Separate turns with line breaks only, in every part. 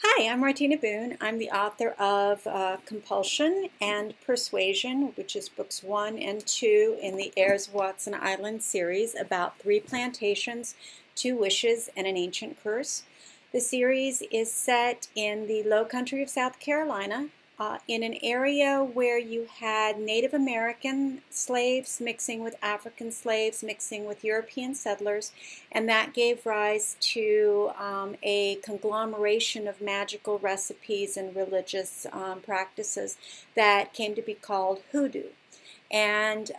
Hi, I'm Martina Boone. I'm the author of Compulsion and Persuasion, which is books 1 and 2 in the Heirs of Watson Island series about 3 plantations, 2 wishes, and an ancient curse. The series is set in the low country of South Carolina, in an area where you had Native American slaves mixing with African slaves, mixing with European settlers, and that gave rise to a conglomeration of magical recipes and religious practices that came to be called hoodoo. And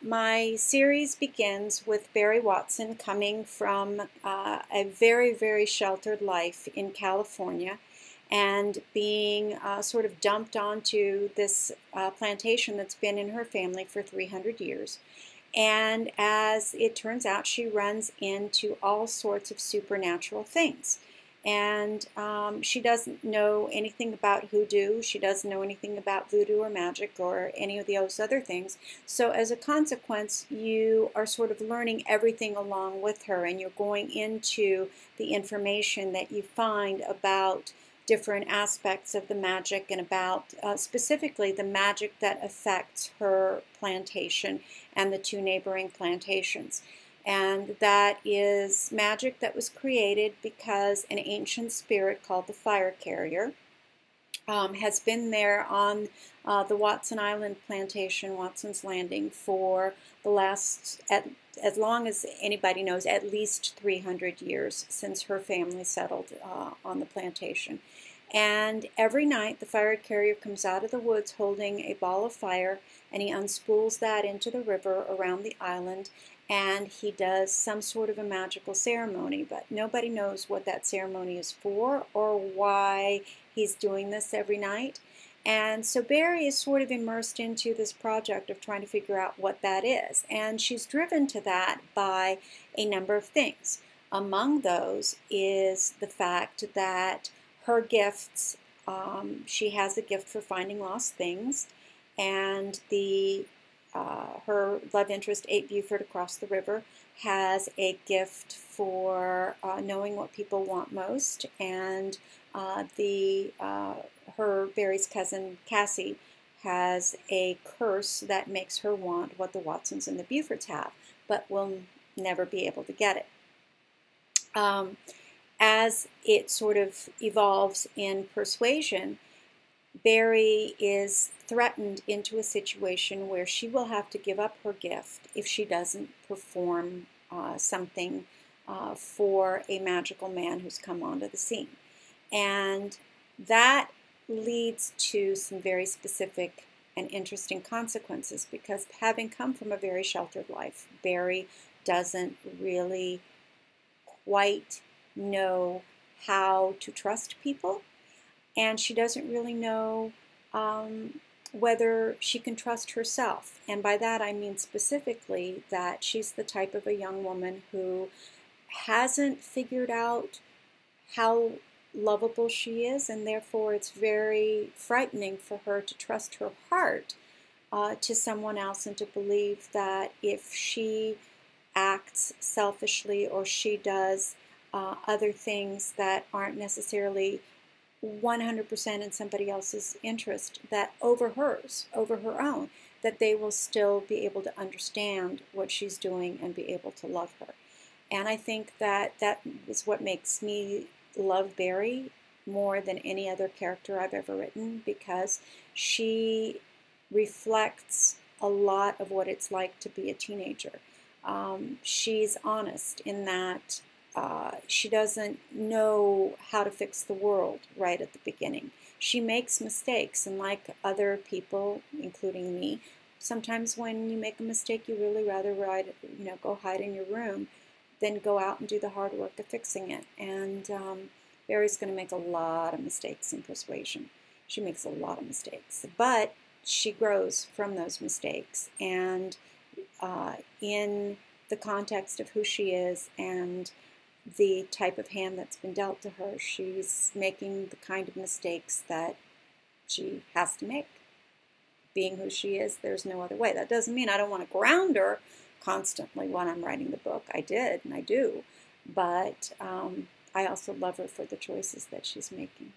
my series begins with Barry Watson coming from a very, very sheltered life in California and being sort of dumped onto this plantation that's been in her family for 300 years. And as it turns out, she runs into all sorts of supernatural things. And she doesn't know anything about hoodoo. She doesn't know anything about voodoo or magic or any of those other things. So as a consequence, you are sort of learning everything along with her, and you're going into the information that you find about different aspects of the magic and about specifically the magic that affects her plantation and the 2 neighboring plantations. And that is magic that was created because an ancient spirit called the fire carrier has been there on the Watson Island plantation, Watson's Landing, for the last, as long as anybody knows, at least 300 years since her family settled on the plantation. And every night the fire carrier comes out of the woods holding a ball of fire, and he unspools that into the river around the island, and he does some sort of a magical ceremony, but nobody knows what that ceremony is for or why he's doing this every night. And so Barry is sort of immersed into this project of trying to figure out what that is. And she's driven to that by a number of things. Among those is the fact that her gifts, she has a gift for finding lost things, and her love interest, 8 Buford across the river, has a gift for knowing what people want most, and her Barry's cousin Cassie has a curse that makes her want what the Watsons and the Bufords have, but will never be able to get it. As it sort of evolves in Persuasion, Barry is threatened into a situation where she will have to give up her gift if she doesn't perform something for a magical man who's come onto the scene. And that leads to some very specific and interesting consequences, because having come from a very sheltered life, Barry doesn't really quite know how to trust people, and she doesn't really know whether she can trust herself. And by that I mean specifically that she's the type of a young woman who hasn't figured out how lovable she is, and therefore it's very frightening for her to trust her heart to someone else, and to believe that if she acts selfishly or she does other things that aren't necessarily 100% in somebody else's interest, that over hers, over her own, that they will still be able to understand what she's doing and be able to love her. And I think that that is what makes me love Barry more than any other character I've ever written, because she reflects a lot of what it's like to be a teenager. She's honest in that she doesn't know how to fix the world right at the beginning. She makes mistakes, and like other people, including me, sometimes when you make a mistake, you really rather go hide in your room than go out and do the hard work of fixing it. And Barry's going to make a lot of mistakes in Persuasion. She makes a lot of mistakes, but she grows from those mistakes. And in the context of who she is and the type of hand that's been dealt to her, she's making the kind of mistakes that she has to make. Being who she is, there's no other way. That doesn't mean I don't want to ground her constantly when I'm writing the book. I did, and I do. But I also love her for the choices that she's making.